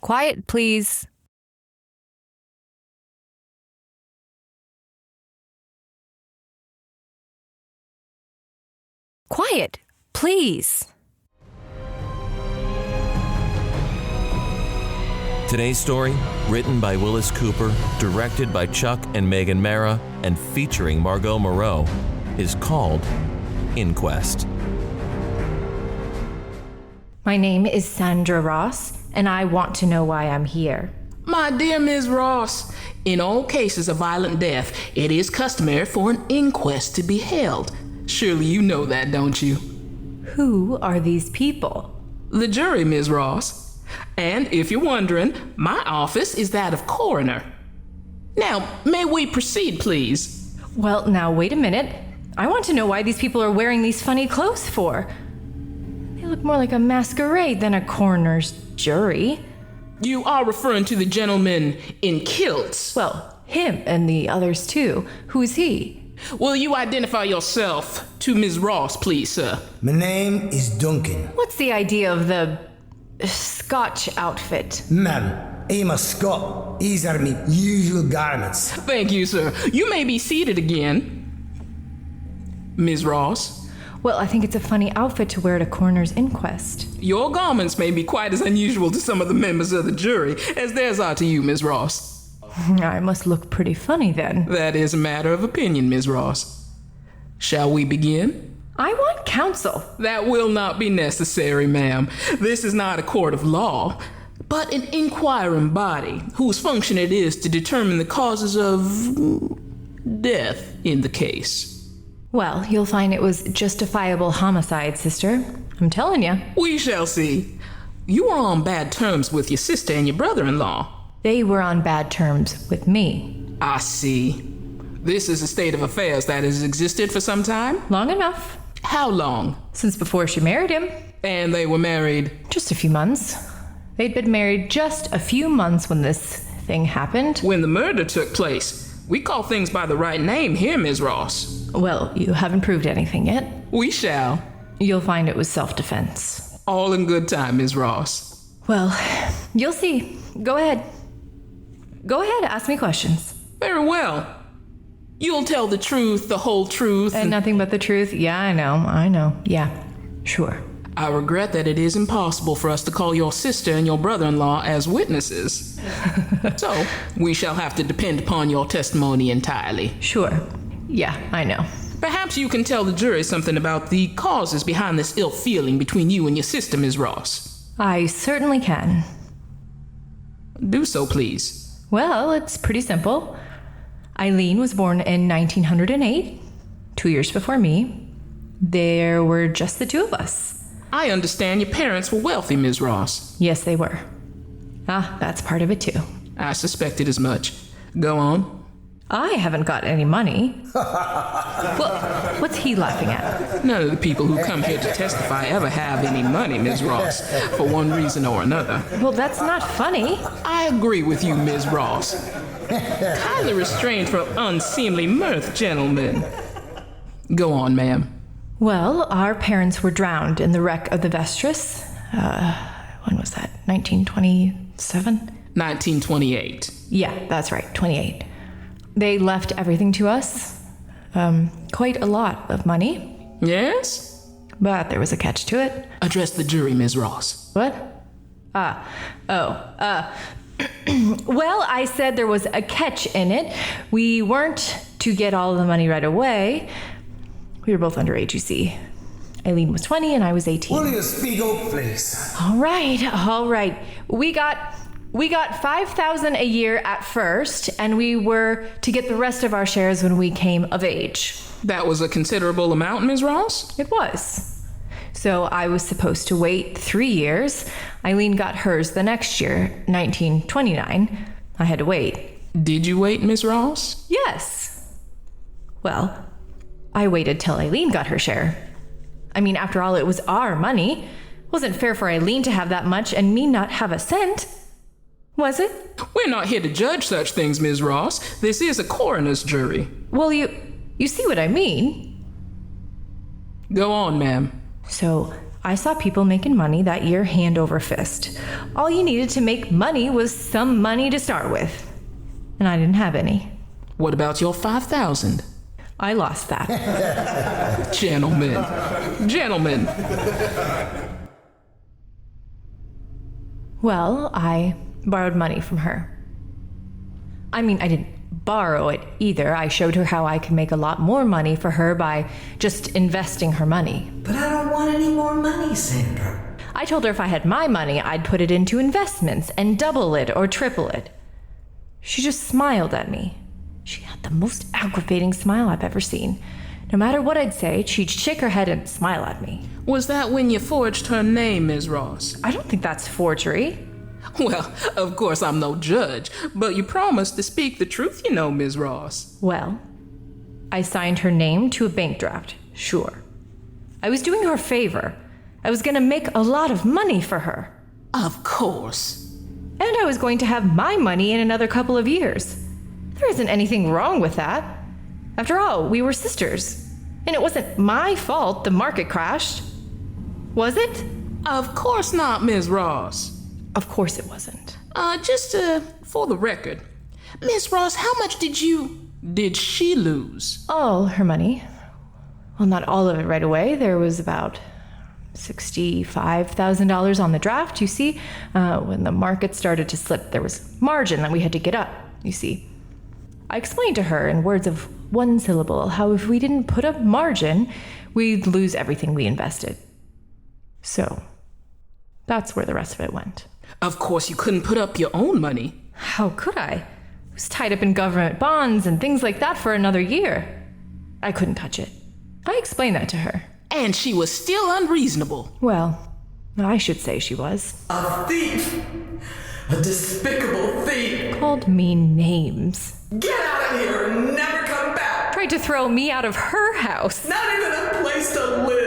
Quiet, please. Quiet, please. Today's story, written by Willis Cooper, directed by Chuck and Megan Marra, and featuring Margot Moreau, is called Inquest. My name is Sandra Ross, and I want to know why I'm here. My dear Ms. Ross, in all cases of violent death, it is customary for an inquest to be held. Surely you know that, don't you? Who are these people? The jury, Ms. Ross. And if you're wondering, my office is that of Coroner. Now, may we proceed, please? Well, now wait a minute. I want to know why these people are wearing these funny clothes for. They look more like a masquerade than a coroner's jury. You are referring to the gentleman in kilts. Well, him and the others too. Who is he? Will you identify yourself to Ms. Ross, please, sir? My name is Duncan. What's the idea of the Scotch outfit? Ma'am, I'm a Scot. These are my usual garments. Thank you, sir. You may be seated again. Ms. Ross? Well, I think it's a funny outfit to wear at a coroner's inquest. Your garments may be quite as unusual to some of the members of the jury as theirs are to you, Ms. Ross. I must look pretty funny then. That is a matter of opinion, Ms. Ross. Shall we begin? I want counsel. That will not be necessary, ma'am. This is not a court of law, but an inquiring body whose function it is to determine the causes of death in the case. Well, you'll find it was justifiable homicide, sister. I'm telling you. We shall see. You were on bad terms with your sister and your brother-in-law. They were on bad terms with me. I see. This is a state of affairs that has existed for some time? Long enough. How long? Since before she married him. And they were married? Just a few months. They'd been married just a few months when this thing happened. When the murder took place. We call things by the right name here, Ms. Ross. Well, you haven't proved anything yet. We shall. You'll find it was self-defense. All in good time, Ms. Ross. Well, you'll see. Go ahead. Go ahead, ask me questions. Very well. You'll tell the truth, the whole truth. And nothing but the truth? Yeah, I know. Yeah, sure. I regret that it is impossible for us to call your sister and your brother-in-law as witnesses. So, we shall have to depend upon your testimony entirely. Sure. Yeah, I know. Perhaps you can tell the jury something about the causes behind this ill feeling between you and your sister, Ms. Ross. I certainly can. Do so, please. Well, it's pretty simple. Eileen was born in 1908, 2 years before me. There were just the two of us. I understand your parents were wealthy, Ms. Ross. Yes, they were. That's part of it too. I suspected as much. Go on. I haven't got any money. Well, what's he laughing at? None of the people who come here to testify ever have any money, Ms. Ross, for one reason or another. Well, that's not funny. I agree with you, Ms. Ross. Kindly restrain from unseemly mirth, gentlemen. Go on, ma'am. Well, our parents were drowned in the wreck of the Vestris. When was that? 1927? 1928. Yeah, that's right, 28. They left everything to us. Quite a lot of money. Yes? But there was a catch to it. Address the jury, Ms. Ross. What? Well, I said there was a catch in it. We weren't to get all of the money right away. We were both underage, you see. Eileen was 20 and I was 18. Will you speak up, please? All right. We got $5,000 a year at first, and we were to get the rest of our shares when we came of age. That was a considerable amount, Ms. Ross? It was. So I was supposed to wait 3 years. Eileen got hers the next year, 1929. I had to wait. Did you wait, Ms. Ross? Yes. Well, I waited till Eileen got her share. I mean, after all, it was our money. It wasn't fair for Eileen to have that much and me not have a cent. Was it? We're not here to judge such things, Ms. Ross. This is a coroner's jury. Well, you see what I mean. Go on, ma'am. So I saw people making money that year hand over fist. All you needed to make money was some money to start with. And I didn't have any. What about your 5,000? I lost that. Gentlemen. Well, I borrowed money from her. I mean, I didn't borrow it either. I showed her how I could make a lot more money for her by just investing her money. But I don't want any more money, Sandra. I told her if I had my money, I'd put it into investments and double it or triple it. She just smiled at me. She had the most aggravating smile I've ever seen. No matter what I'd say, she'd shake her head and smile at me. Was that when you forged her name, Ms. Ross? I don't think that's forgery. Well, of course I'm no judge, but you promised to speak the truth, Ms. Ross. Well, I signed her name to a bank draft, sure. I was doing her a favor. I was going to make a lot of money for her. Of course. And I was going to have my money in another couple of years. There isn't anything wrong with that. After all, we were sisters. And it wasn't my fault the market crashed. Was it? Of course not, Ms. Ross. Of course it wasn't. Just for the record, Ms. Ross, how much did she lose? All her money. Well, not all of it right away. There was about $65,000 on the draft, you see. When the market started to slip, there was margin that we had to get up, you see. I explained to her in words of one syllable how if we didn't put up margin, we'd lose everything we invested. So, that's where the rest of it went. Of course you couldn't put up your own money. How could I? I was tied up in government bonds and things like that for another year. I couldn't touch it. I explained that to her. And she was still unreasonable. Well, I should say she was. A thief! A despicable thief! Called me names. Get out of here and never come back! Tried to throw me out of her house. Not even a place to live!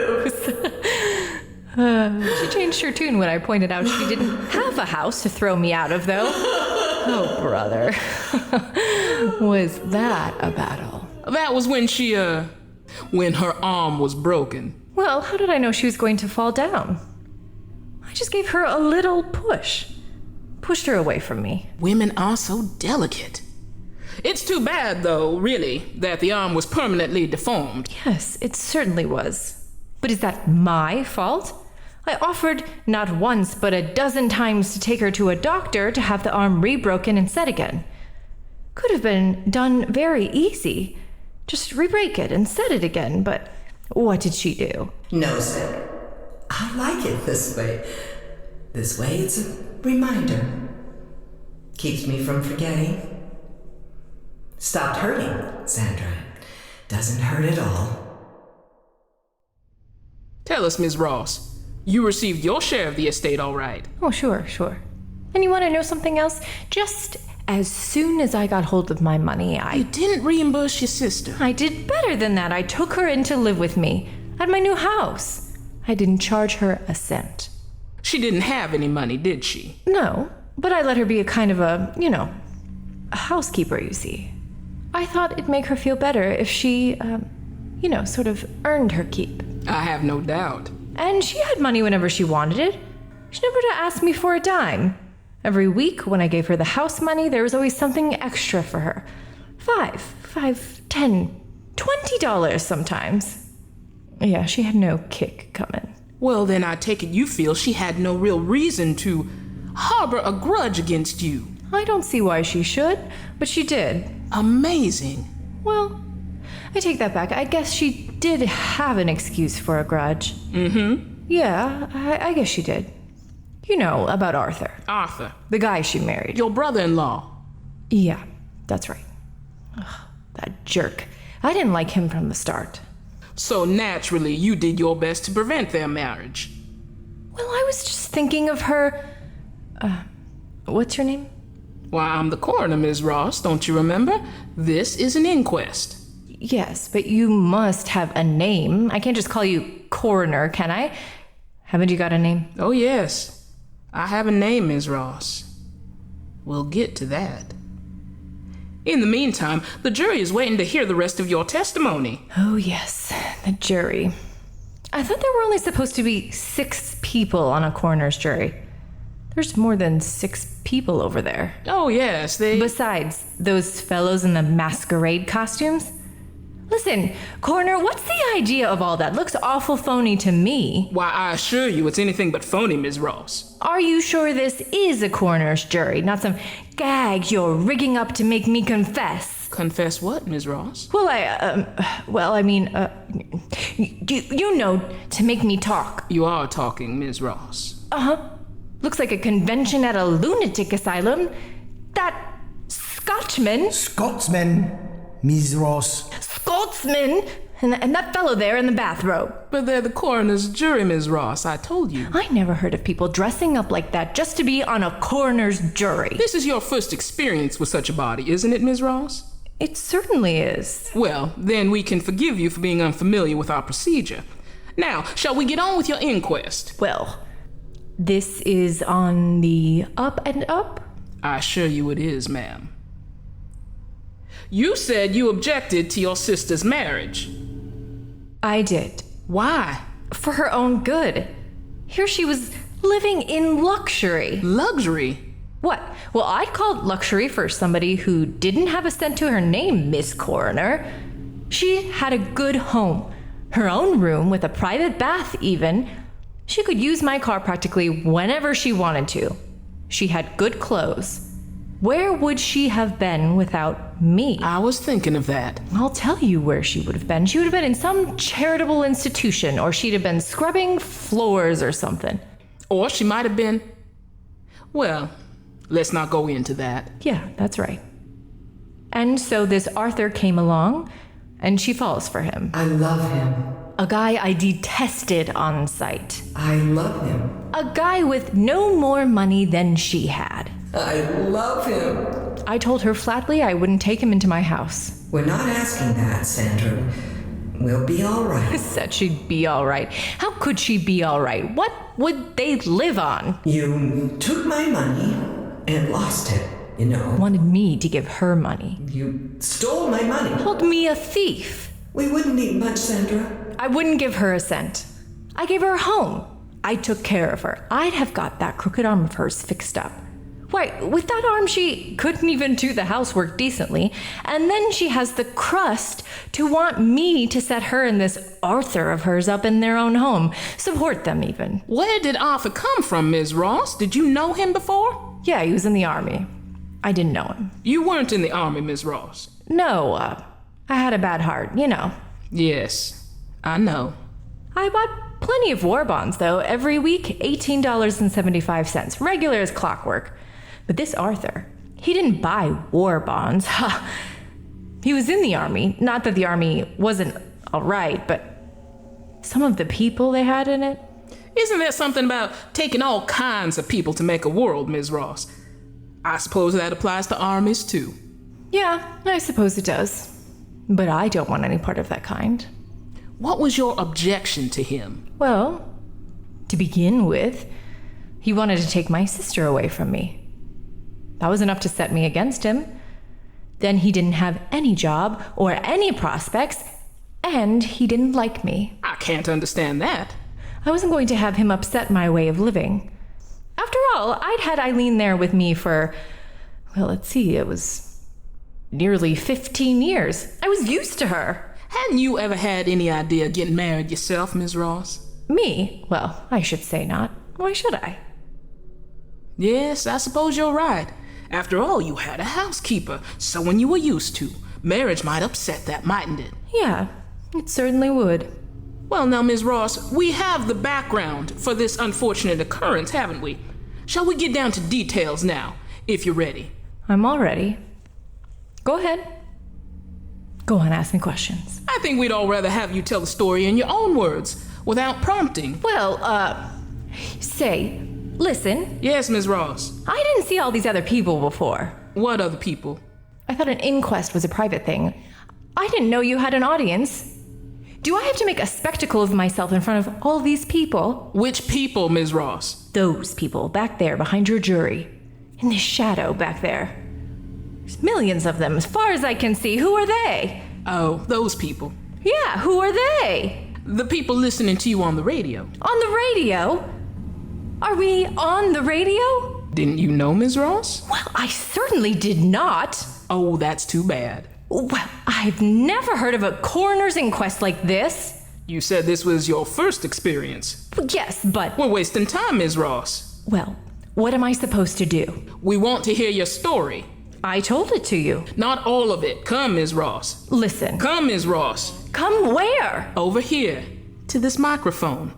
She changed her tune when I pointed out she didn't have a house to throw me out of, though. Oh, brother. Was that a battle? That was when when her arm was broken. Well, how did I know she was going to fall down? I just gave her a little push. Pushed her away from me. Women are so delicate. It's too bad, though, really, that the arm was permanently deformed. Yes, it certainly was. But is that my fault? I offered not once but a dozen times to take her to a doctor to have the arm rebroken and set again. Could have been done very easy. Just re-break it and set it again, but what did she do? No, Sandra. I like it this way. This way it's a reminder. Keeps me from forgetting. Stopped hurting, Sandra. Doesn't hurt at all. Tell us, Ms. Ross. You received your share of the estate, all right? Oh, sure. And you want to know something else? Just as soon as I got hold of my money, You didn't reimburse your sister. I did better than that. I took her in to live with me at my new house. I didn't charge her a cent. She didn't have any money, did she? No, but I let her be a kind of a housekeeper, you see. I thought it'd make her feel better if she, sort of earned her keep. I have no doubt. And she had money whenever she wanted it. She never asked me for a dime. Every week, when I gave her the house money, there was always something extra for her. $5, $10, $20 sometimes. Yeah, she had no kick coming. Well, then I take it you feel she had no real reason to harbor a grudge against you. I don't see why she should, but she did. Amazing. Well, I take that back. I guess she did have an excuse for a grudge. Mm-hmm. Yeah, I guess she did. You know, about Arthur. Arthur. The guy she married. Your brother-in-law. Yeah, that's right. Ugh, that jerk. I didn't like him from the start. So naturally, you did your best to prevent their marriage. Well, I was just thinking of her... what's her name? Why, I'm the coroner, Ms. Ross, don't you remember? This is an inquest. Yes, but you must have a name. I can't just call you Coroner, can I? Haven't you got a name? Oh, yes. I have a name, Ms. Ross. We'll get to that. In the meantime, the jury is waiting to hear the rest of your testimony. Oh, yes, the jury. I thought there were only supposed to be 6 people on a coroner's jury. There's more than 6 people over there. Oh, yes, they... Besides, those fellows in the masquerade costumes? Listen, Coroner, what's the idea of all that? Looks awful phony to me. Why, I assure you it's anything but phony, Ms. Ross. Are you sure this is a coroner's jury, not some gag you're rigging up to make me confess? Confess what, Ms. Ross? Well, you know, to make me talk. You are talking, Ms. Ross. Uh-huh. Looks like a convention at a lunatic asylum. That Scotchman... Scotsman, Ms. Ross. Scotsman! And that fellow there in the bathrobe. But they're the coroner's jury, Ms. Ross, I told you. I never heard of people dressing up like that just to be on a coroner's jury. This is your first experience with such a body, isn't it, Ms. Ross? It certainly is. Well, then we can forgive you for being unfamiliar with our procedure. Now, shall we get on with your inquest? Well, this is on the up and up? I assure you it is, ma'am. You said you objected to your sister's marriage. I did. Why? For her own good. Here she was living in luxury. Luxury? What? Well, I'd call it luxury for somebody who didn't have a cent to her name, Miss Coroner. She had a good home. Her own room with a private bath even. She could use my car practically whenever she wanted to. She had good clothes. Where would she have been without me? I was thinking of that. I'll tell you where she would have been. She would have been in some charitable institution, or she'd have been scrubbing floors or something. Or she might have been... Well, let's not go into that. Yeah, that's right. And so this Arthur came along, and she falls for him. I love him. A guy I detested on sight. I love him. A guy with no more money than she had. I love him. I told her flatly I wouldn't take him into my house. We're not asking that, Sandra. We'll be all right. Said she'd be all right. How could she be all right? What would they live on? You took my money and lost it, you know. Wanted me to give her money. You stole my money. Called me a thief. We wouldn't need much, Sandra. I wouldn't give her a cent. I gave her a home. I took care of her. I'd have got that crooked arm of hers fixed up. Why, with that arm, she couldn't even do the housework decently. And then she has the crust to want me to set her and this Arthur of hers up in their own home. Support them, even. Where did Arthur come from, Ms. Ross? Did you know him before? Yeah, he was in the army. I didn't know him. You weren't in the army, Ms. Ross. No, I had a bad heart, you know. Yes, I know. I bought plenty of war bonds, though, every week, $18.75, regular as clockwork. But this Arthur, he didn't buy war bonds. He was in the army. Not that the army wasn't all right, but some of the people they had in it. Isn't there something about taking all kinds of people to make a world, Ms. Ross? I suppose that applies to armies, too. Yeah, I suppose it does. But I don't want any part of that kind. What was your objection to him? Well, to begin with, he wanted to take my sister away from me. That was enough to set me against him. Then he didn't have any job or any prospects, and he didn't like me. I can't understand that. I wasn't going to have him upset my way of living. After all, I'd had Eileen there with me for, well, let's see, it was nearly 15 years. I was used to her. Hadn't you ever had any idea of getting married yourself, Ms. Ross? Me? Well, I should say not. Why should I? Yes, I suppose you're right. After all, you had a housekeeper, someone you were used to. Marriage might upset that, mightn't it? Yeah, it certainly would. Well, now, Ms. Ross, we have the background for this unfortunate occurrence, haven't we? Shall we get down to details now, if you're ready? I'm all ready. Go ahead. Go on, ask me questions. I think we'd all rather have you tell the story in your own words, without prompting. Well, listen. Yes, Ms. Ross. I didn't see all these other people before. What other people? I thought an inquest was a private thing. I didn't know you had an audience. Do I have to make a spectacle of myself in front of all these people? Which people, Ms. Ross? Those people back there behind your jury. In the shadow back there. There's millions of them, as far as I can see. Who are they? Oh, those people. Yeah, who are they? The people listening to you on the radio. On the radio? Are we on the radio? Didn't you know, Ms. Ross? Well, I certainly did not. Oh, that's too bad. Well, I've never heard of a coroner's inquest like this. You said this was your first experience. Well, yes, but... We're wasting time, Ms. Ross. Well, what am I supposed to do? We want to hear your story. I told it to you. Not all of it. Come, Ms. Ross. Listen. Come, Ms. Ross. Come where? Over here. To this microphone.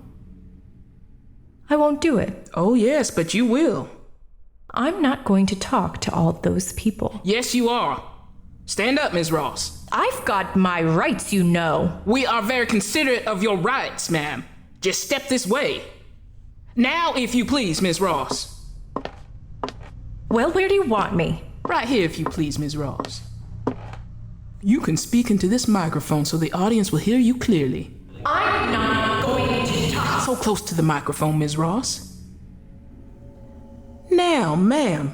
I won't do it. Oh, yes, but you will. I'm not going to talk to all those people. Yes, you are. Stand up, Ms. Ross. I've got my rights, you know. We are very considerate of your rights, ma'am. Just step this way. Now, if you please, Ms. Ross. Well, where do you want me? Right here, if you please, Ms. Ross. You can speak into this microphone so the audience will hear you clearly. I'm not going to talk. So close to the microphone, Ms. Ross. Now, ma'am,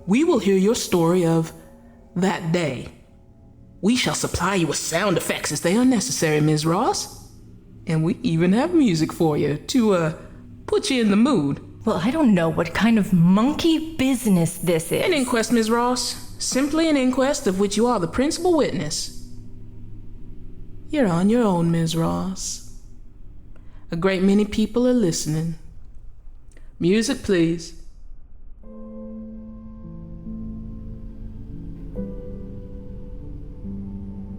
we will hear your story of that day. We shall supply you with sound effects as they are necessary, Ms. Ross. And we even have music for you to, put you in the mood. Well, I don't know what kind of monkey business this is. An inquest, Ms. Ross. Simply an inquest of which you are the principal witness. You're on your own, Ms. Ross. A great many people are listening. Music, please.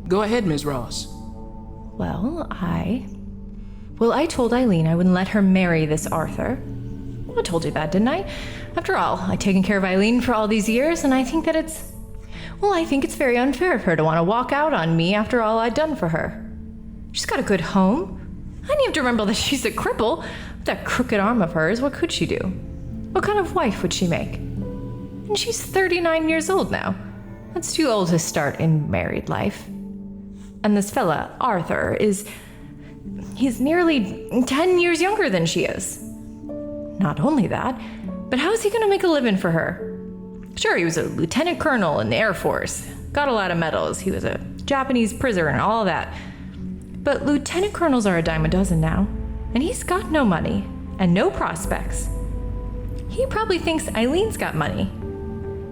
Go ahead, Ms. Ross. Well, I told Eileen I wouldn't let her marry this Arthur. I told you that, didn't I? After all, I've taken care of Eileen for all these years, and I think it's very unfair of her to want to walk out on me after all I'd done for her. She's got a good home. I didn't have to remember that she's a cripple. With that crooked arm of hers, what could she do? What kind of wife would she make? And she's 39 years old now. That's too old to start in married life. And this fella, Arthur, he's nearly 10 years younger than she is. Not only that, but how is he going to make a living for her? Sure, he was a lieutenant colonel in the Air Force, got a lot of medals, he was a Japanese prisoner and all that. But lieutenant colonels are a dime a dozen now, and he's got no money and no prospects. He probably thinks Eileen's got money.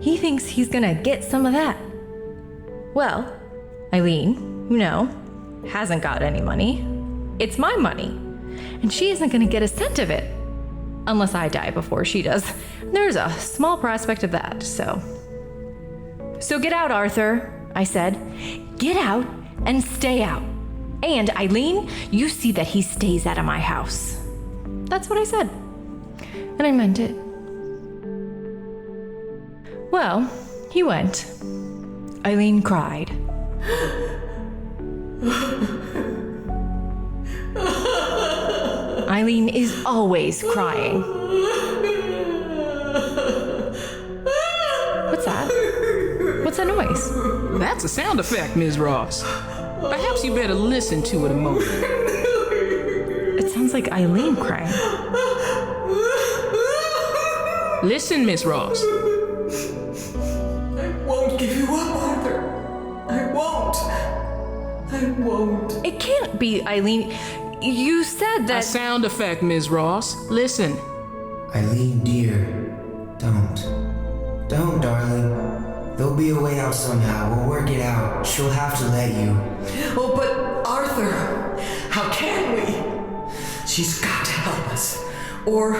He thinks he's going to get some of that. Well, Eileen, you know, hasn't got any money. It's my money, and she isn't going to get a cent of it. Unless I die before she does. There's a small prospect of that, so get out, Arthur, I said. Get out and stay out. And Eileen, you see that he stays out of my house. That's what I said. And I meant it. Well, he went. Eileen cried. Eileen is always crying. What's that? What's that noise? That's a sound effect, Ms. Ross. Perhaps you better listen to it a moment. It sounds like Eileen crying. Listen, Miss Ross. I won't give you up, Arthur. I won't. It can't be, Eileen. You said that... A sound effect, Ms. Ross. Listen. Eileen, dear, don't. Don't, darling. There'll be a way out somehow. We'll work it out. She'll have to let you. Oh, but Arthur, how can we? She's got to help us. Or...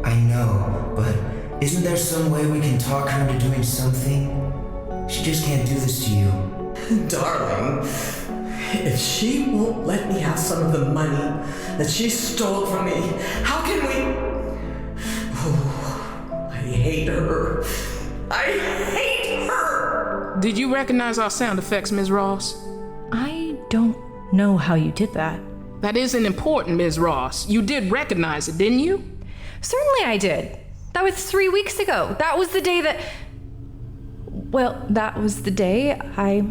I know, but isn't there some way we can talk her into doing something? She just can't do this to you. Darling, if she won't let me have some of the money that she stole from me, how can we... Oh, I hate her. I hate her! Did you recognize our sound effects, Ms. Ross? I don't know how you did that. That isn't important, Ms. Ross. You did recognize it, didn't you? Certainly I did. That was 3 weeks ago. That was the day that... Well, that was the day I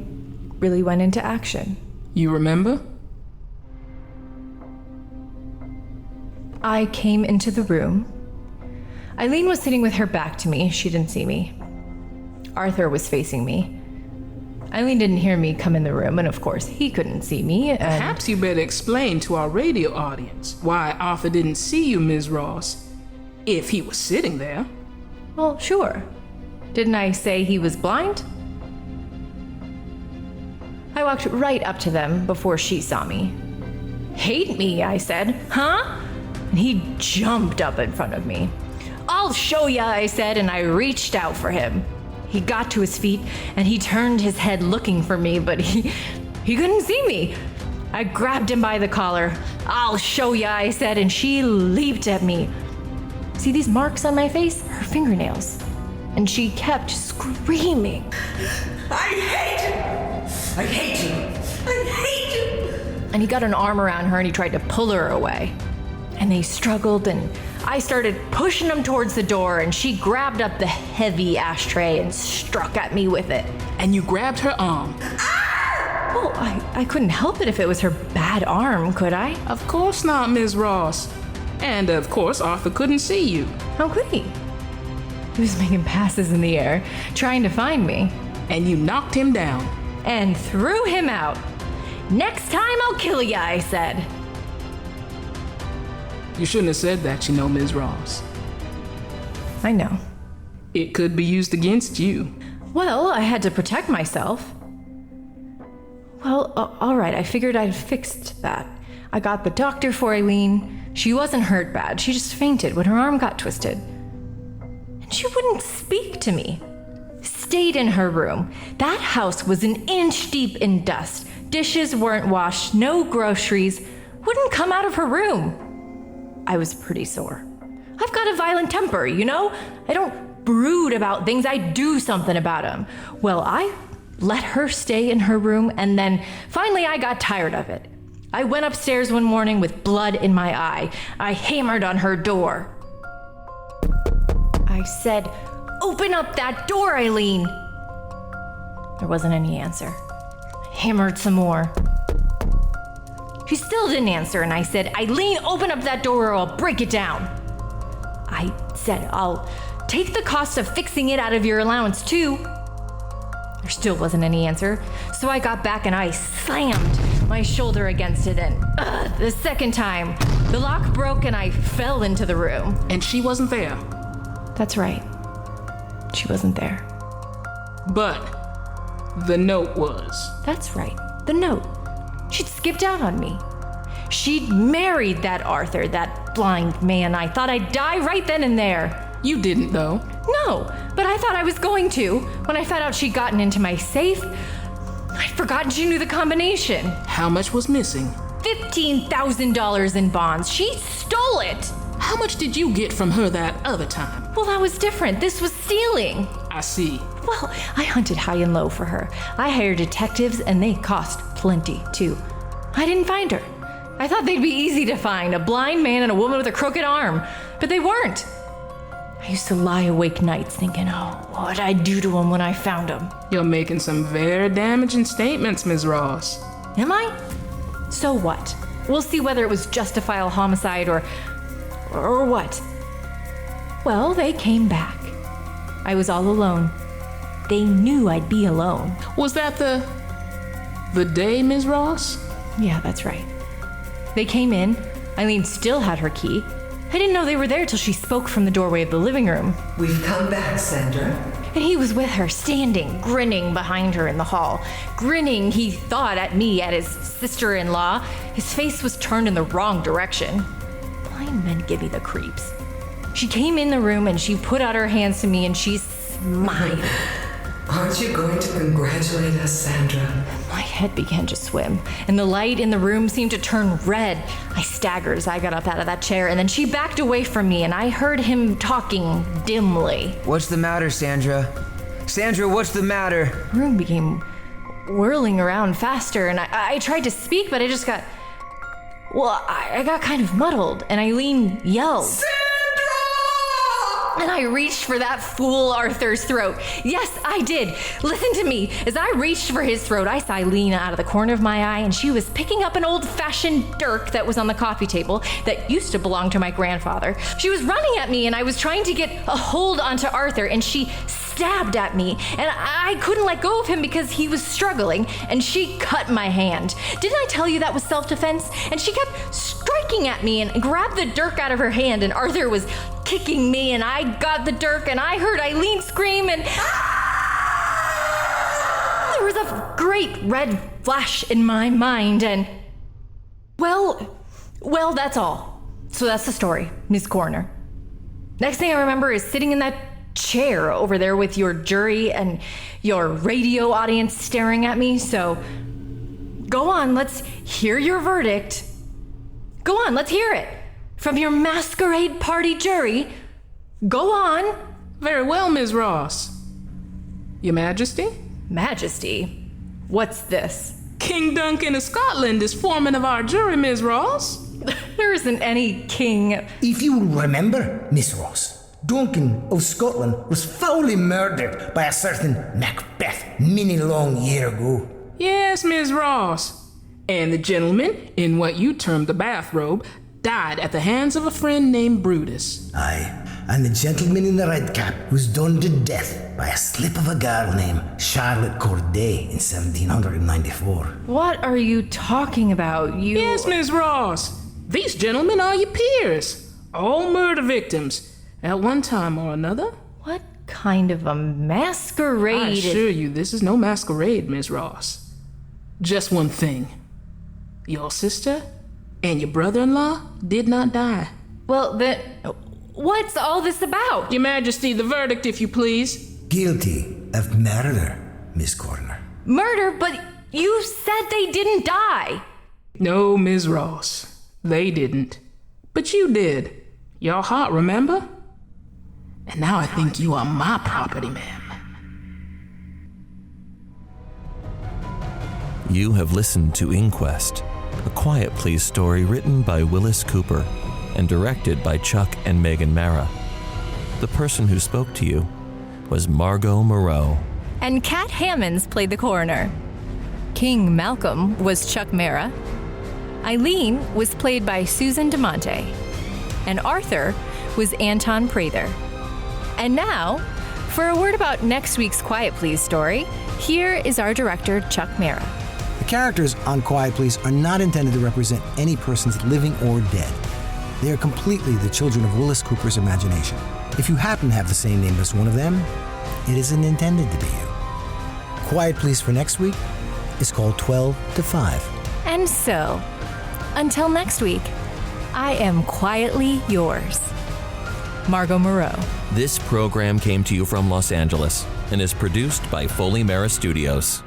really went into action. You remember? I came into the room. Eileen was sitting with her back to me. She didn't see me. Arthur was facing me. Eileen didn't hear me come in the room, and of course, he couldn't see me, and... Perhaps you better explain to our radio audience why Arthur didn't see you, Ms. Ross, if he was sitting there. Well, sure. Didn't I say he was blind? I walked right up to them before she saw me. Hate me, I said. Huh? And he jumped up in front of me. I'll show ya, I said, and I reached out for him. He got to his feet, and he turned his head looking for me, but he couldn't see me. I grabbed him by the collar. I'll show ya, I said, and she leaped at me. See these marks on my face? Her fingernails. And she kept screaming. I hate you! I hate you! I hate you! And he got an arm around her and he tried to pull her away. And they struggled, and I started pushing him towards the door, and she grabbed up the heavy ashtray and struck at me with it. And you grabbed her arm. Well, I couldn't help it if it was her bad arm, could I? Of course not, Ms. Ross. And of course, Arthur couldn't see you. How could he? He was making passes in the air, trying to find me. And you knocked him down. And threw him out. Next time I'll kill ya, I said. You shouldn't have said that, you know, Ms. Ross. I know. It could be used against you. Well, I had to protect myself. Well, all right, I figured I'd fixed that. I got the doctor for Eileen. She wasn't hurt bad. She just fainted when her arm got twisted. And she wouldn't speak to me. Stayed in her room. That house was an inch deep in dust. Dishes weren't washed, no groceries. Wouldn't come out of her room. I was pretty sore. I've got a violent temper, you know? I don't brood about things, I do something about them. Well, I let her stay in her room, and then finally I got tired of it. I went upstairs one morning with blood in my eye. I hammered on her door. I said, "Open up that door, Eileen." There wasn't any answer. I hammered some more. She still didn't answer, and I said, "Eileen, open up that door or I'll break it down." I said, "I'll take the cost of fixing it out of your allowance too." There still wasn't any answer, so I got back and I slammed my shoulder against it, and the second time, the lock broke and I fell into the room. And she wasn't there. That's right. She wasn't there. But the note was. That's right. The note. She'd skipped out on me. She'd married that Arthur, that blind man. I thought I'd die right then and there. You didn't, though. No, but I thought I was going to when I found out she'd gotten into my safe. I'd forgotten she knew the combination. How much was missing? $15,000 in bonds. She stole it. How much did you get from her that other time? Well, that was different. This was stealing. I see. Well, I hunted high and low for her. I hired detectives, and they cost plenty, too. I didn't find her. I thought they'd be easy to find, a blind man and a woman with a crooked arm. But they weren't. I used to lie awake nights thinking, what'd I do to him when I found him? You're making some very damaging statements, Ms. Ross. Am I? So what? We'll see whether it was justifiable homicide or what. Well, they came back. I was all alone. They knew I'd be alone. Was that the day, Ms. Ross? Yeah, that's right. They came in. Eileen still had her key. I didn't know they were there till she spoke from the doorway of the living room. We've come back, Sandra. And he was with her, standing, grinning behind her in the hall. Grinning, he thought, at me, at his sister-in-law. His face was turned in the wrong direction. Blind men give me the creeps. She came in the room and she put out her hands to me and she smiled. Aren't you going to congratulate us, Sandra? My head began to swim, and the light in the room seemed to turn red. I staggered as I got up out of that chair, and then she backed away from me, and I heard him talking dimly. What's the matter, Sandra? Sandra, what's the matter? The room became whirling around faster, and I tried to speak, but I just got... Well, I got kind of muddled, and Eileen yelled. And I reached for that fool Arthur's throat. Yes, I did. Listen to me. As I reached for his throat, I saw Eileen out of the corner of my eye, and she was picking up an old-fashioned dirk that was on the coffee table that used to belong to my grandfather. She was running at me, and I was trying to get a hold onto Arthur, and she stabbed at me, and I couldn't let go of him because he was struggling, and she cut my hand. Didn't I tell you that was self-defense? And she kept striking at me and grabbed the dirk out of her hand, and Arthur was kicking me, and I got the dirk, and I heard Eileen scream, and there was a great red flash in my mind, and well, that's all. So that's the story, Miss Coroner. Next thing I remember is sitting in that chair over there with your jury and your radio audience staring at me. So go on, let's hear your verdict. Go on, let's hear it. From your masquerade party jury. Go on. Very well, Ms. Ross. Your Majesty? Majesty? What's this? King Duncan of Scotland is foreman of our jury, Ms. Ross. There isn't any king. If you remember, Miss Ross, Duncan of Scotland was foully murdered by a certain Macbeth many long year ago. Yes, Ms. Ross. And the gentleman, in what you termed the bathrobe, died at the hands of a friend named Brutus. Aye, and the gentleman in the red cap was done to death by a slip of a girl named Charlotte Corday in 1794. What are you talking about? Yes, Ms. Ross. These gentlemen are your peers. All murder victims at one time or another. What kind of a masquerade? I assure you, this is no masquerade, Ms. Ross. Just one thing. Your sister and your brother-in-law did not die. Well, then, what's all this about? Your Majesty, the verdict, if you please. Guilty of murder, Miss Coroner. Murder? But you said they didn't die. No, Ms. Ross. They didn't. But you did. Your heart, remember? And now I think you are my property, ma'am. You have listened to Inquest, a Quiet Please story written by Willis Cooper and directed by Chuck and Megan Marra. The person who spoke to you was Margot Moreau. And Kat Hammons played the coroner. King Malcolm was Chuck Marra. Eileen was played by Susan DeMonte. And Arthur was Anton Prather. And now, for a word about next week's Quiet Please story, here is our director, Chuck Marra. The characters on Quiet Please are not intended to represent any persons living or dead. They are completely the children of Willis Cooper's imagination. If you happen to have the same name as one of them, it isn't intended to be you. Quiet Please for next week is called 12 to 5. And so, until next week, I am quietly yours, Margot Moreau. This program came to you from Los Angeles and is produced by Foley Marra Studios.